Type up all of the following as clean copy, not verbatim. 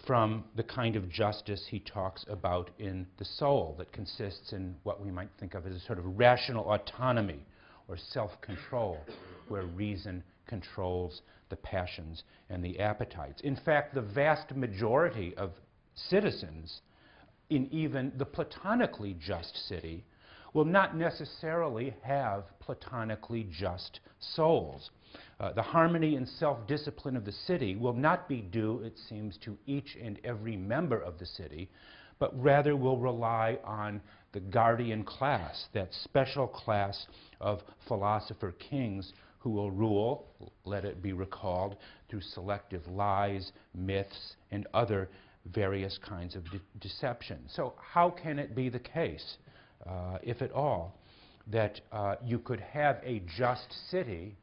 from the kind of justice he talks about in the soul that consists in what we might think of as a sort of rational autonomy or self-control, where reason controls the passions and the appetites. In fact, the vast majority of citizens in even the platonically just city will not necessarily have platonically just souls. The harmony and self-discipline of the city will not be due, it seems, to each and every member of the city, but rather will rely on the guardian class, that special class of philosopher kings who will rule, let it be recalled, through selective lies, myths, and other various kinds of deception. So how can it be the case, if at all, that you could have a just city,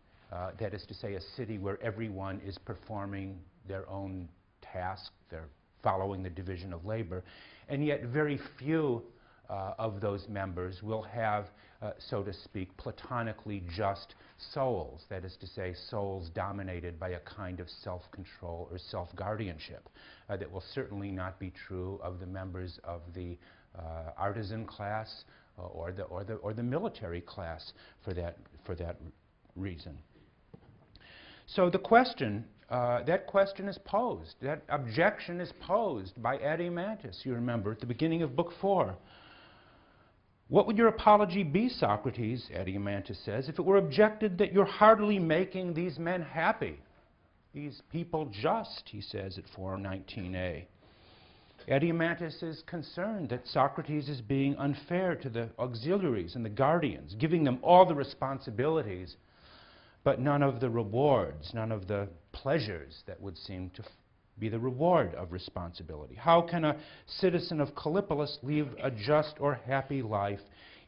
that is to say a city where everyone is performing their own task, they're following the division of labor, and yet very few of those members will have, so to speak, platonically just souls, that is to say souls dominated by a kind of self-control or self-guardianship. That will certainly not be true of the members of the artisan class or the military class for that reason. So the question, that question is posed, that objection is posed by Adeimantus, you remember, at the beginning of Book 4. What would your apology be, Socrates, Adeimantus says, if it were objected that you're hardly making these men happy, these people just, he says at 419a. Adeimantus is concerned that Socrates is being unfair to the auxiliaries and the guardians, giving them all the responsibilities, but none of the rewards, none of the pleasures that would seem to be the reward of responsibility. How can a citizen of Callipolis live a just or happy life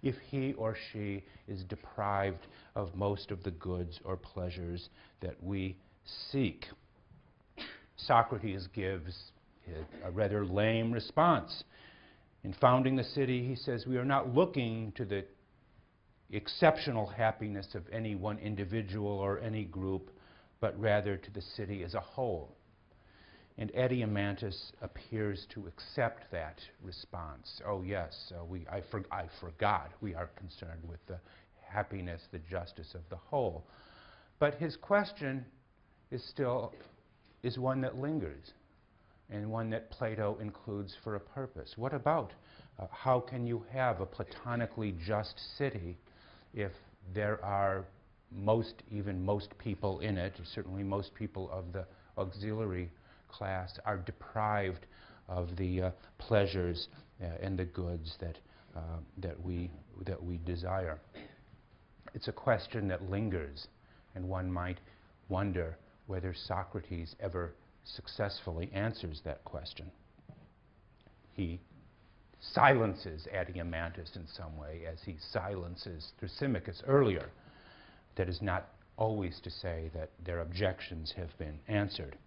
if he or she is deprived of most of the goods or pleasures that we seek? Socrates gives a rather lame response. In founding the city, he says, we are not looking to the exceptional happiness of any one individual or any group, but rather to the city as a whole. And Adeimantus appears to accept that response. Oh yes, I forgot. We are concerned with the happiness, the justice of the whole. But his question is one that lingers, and one that Plato includes for a purpose. What about how can you have a platonically just city if there are most people in it, certainly most people of the auxiliary class, are deprived of the pleasures and the goods that we desire? It's a question that lingers, and one might wonder whether Socrates ever successfully answers that question. He silences Adeimantus in some way, as he silences Thrasymachus earlier. That is not always to say that their objections have been answered.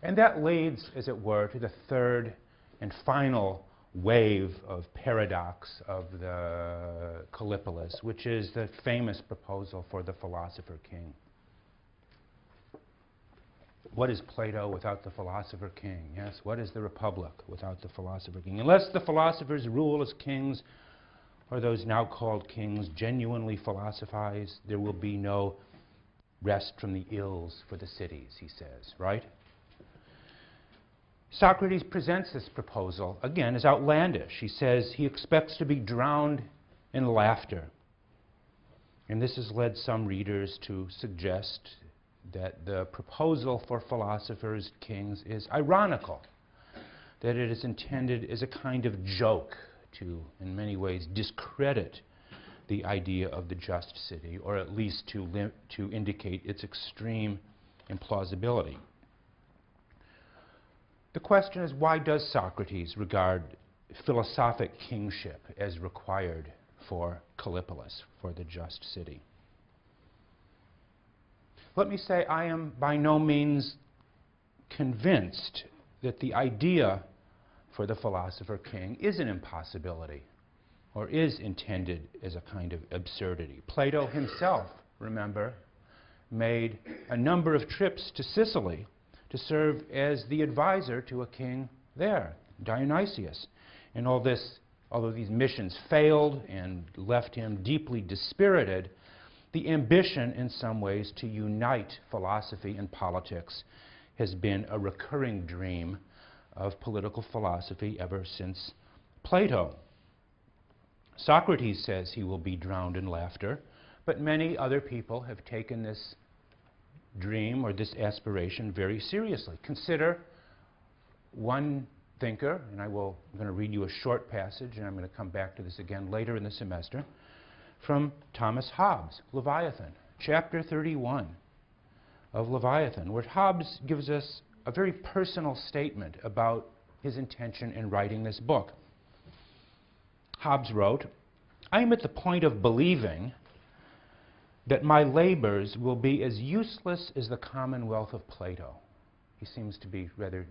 And that leads, as it were, to the third and final wave of paradox of the Callipolis, which is the famous proposal for the philosopher king. What is Plato without the philosopher king? Yes, what is the Republic without the philosopher king? Unless the philosophers rule as kings, or those now called kings genuinely philosophize, there will be no rest from the ills for the cities, he says, right? Socrates presents this proposal, again, as outlandish. He says he expects to be drowned in laughter. And this has led some readers to suggest that the proposal for philosophers, kings, is ironical, that it is intended as a kind of joke to, in many ways, discredit the idea of the just city, or at least to indicate its extreme implausibility. The question is, why does Socrates regard philosophic kingship as required for Callipolis, for the just city? Let me say, I am by no means convinced that the idea for the philosopher king is an impossibility, or is intended as a kind of absurdity. Plato himself, remember, made a number of trips to Sicily to serve as the advisor to a king there, Dionysius. And although these missions failed and left him deeply dispirited, the ambition in some ways to unite philosophy and politics has been a recurring dream of political philosophy ever since Plato. Socrates says he will be drowned in laughter, but many other people have taken this dream or this aspiration very seriously. Consider one thinker, and I'm going to read you a short passage, and I'm going to come back to this again later in the semester, from Thomas Hobbes, Leviathan, chapter 31 of Leviathan, where Hobbes gives us a very personal statement about his intention in writing this book. Hobbes wrote, "I am at the point of believing that my labors will be as useless as the commonwealth of Plato." He seems to be rather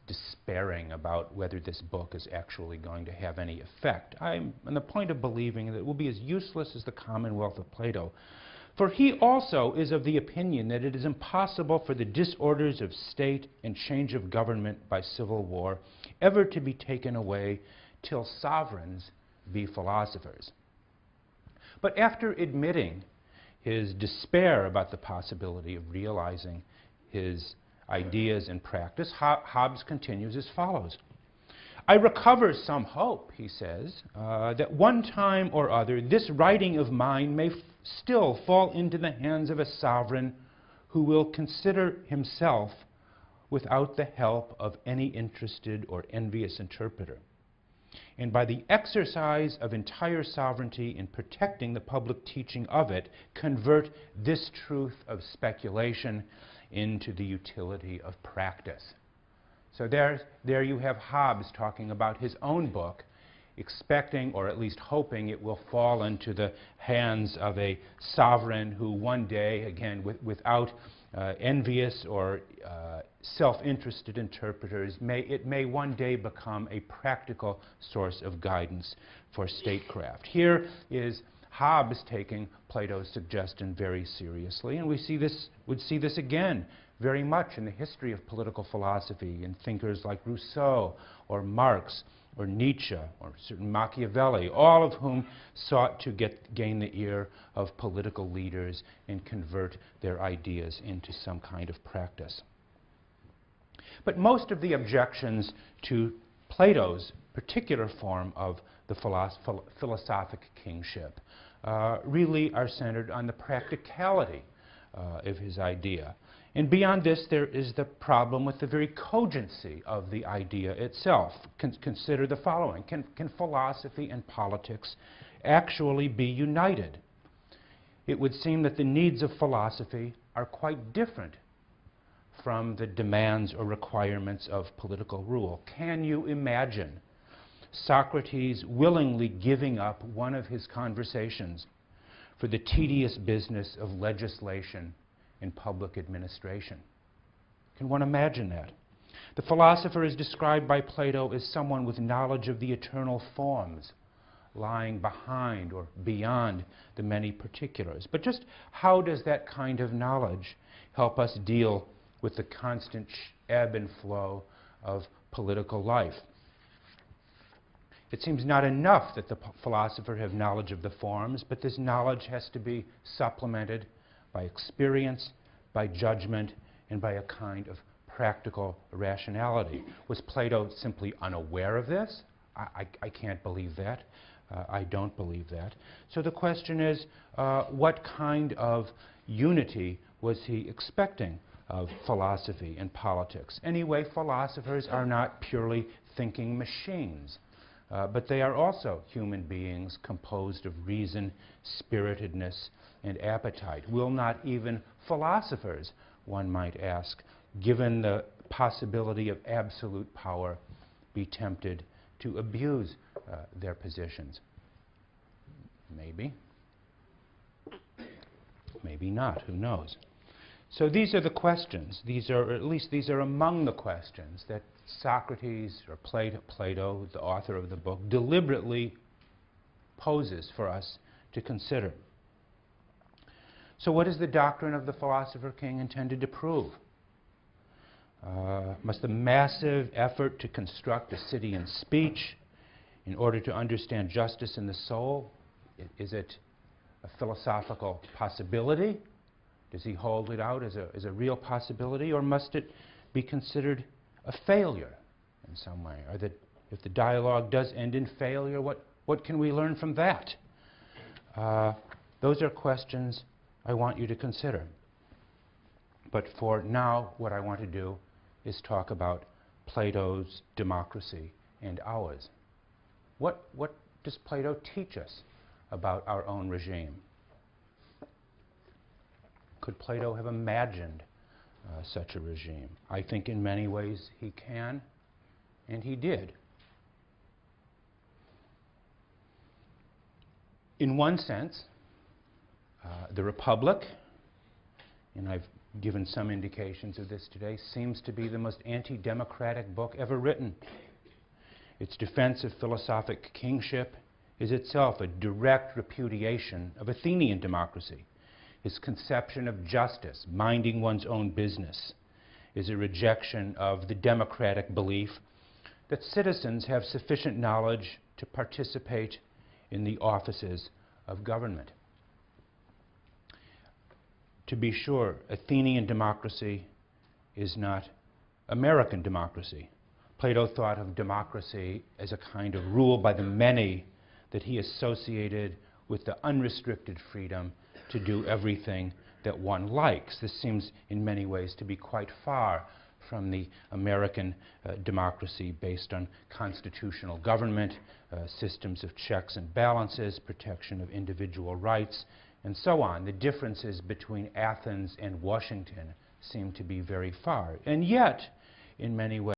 despairing about whether this book is actually going to have any effect. I'm on the point of believing that it will be as useless as the commonwealth of Plato. For he also is of the opinion that it is impossible for the disorders of state and change of government by civil war ever to be taken away till sovereigns be philosophers. But after admitting his despair about the possibility of realizing his ideas in practice, Hobbes continues as follows. "I recover some hope," he says, "that one time or other this writing of mine may still fall into the hands of a sovereign who will consider himself without the help of any interested or envious interpreter, and by the exercise of entire sovereignty in protecting the public teaching of it, convert this truth of speculation into the utility of practice." So there you have Hobbes talking about his own book, expecting or at least hoping it will fall into the hands of a sovereign who one day, again, without envious or self-interested interpreters, it may one day become a practical source of guidance for statecraft. Here is Hobbes taking Plato's suggestion very seriously, and would see this again very much in the history of political philosophy in thinkers like Rousseau or Marx or Nietzsche or certain Machiavelli, all of whom sought to gain the ear of political leaders and convert their ideas into some kind of practice. But most of the objections to Plato's particular form of the philosophic kingship really are centered on the practicality of his idea. And beyond this, there is the problem with the very cogency of the idea itself. Consider the following. Can philosophy and politics actually be united? It would seem that the needs of philosophy are quite different from the demands or requirements of political rule. Can you imagine Socrates willingly giving up one of his conversations for the tedious business of legislation in public administration? Can one imagine that? The philosopher is described by Plato as someone with knowledge of the eternal forms, lying behind or beyond the many particulars. But just how does that kind of knowledge help us deal with the constant ebb and flow of political life? It seems not enough that the philosopher have knowledge of the forms, but this knowledge has to be supplemented by experience, by judgment, and by a kind of practical rationality. Was Plato simply unaware of this? I can't believe that. I don't believe that. So the question is, what kind of unity was he expecting of philosophy and politics? Anyway, philosophers are not purely thinking machines. But they are also human beings composed of reason, spiritedness, and appetite. Will not even philosophers, one might ask, given the possibility of absolute power, be tempted to abuse their positions? Maybe. Maybe not. Who knows? So these are the questions. These are among the questions that Socrates, or Plato, the author of the book, deliberately poses for us to consider. So what is the doctrine of the philosopher king intended to prove? Must the massive effort to construct a city in speech in order to understand justice in the soul, is it a philosophical possibility? Does he hold it out as a real possibility, or must it be considered a failure in some way? Or that if the dialogue does end in failure, what can we learn from that? Those are questions I want you to consider. But for now, what I want to do is talk about Plato's democracy and ours. What does Plato teach us about our own regime? Could Plato have imagined such a regime? I think in many ways he can, and he did. In one sense, the Republic, and I've given some indications of this today, seems to be the most anti-democratic book ever written. Its defense of philosophic kingship is itself a direct repudiation of Athenian democracy. His conception of justice, minding one's own business, is a rejection of the democratic belief that citizens have sufficient knowledge to participate in the offices of government. To be sure, Athenian democracy is not American democracy. Plato thought of democracy as a kind of rule by the many that he associated with the unrestricted freedom to do everything that one likes. This seems in many ways to be quite far from the American democracy based on constitutional government, systems of checks and balances, protection of individual rights, and so on. The differences between Athens and Washington seem to be very far. And yet, in many ways,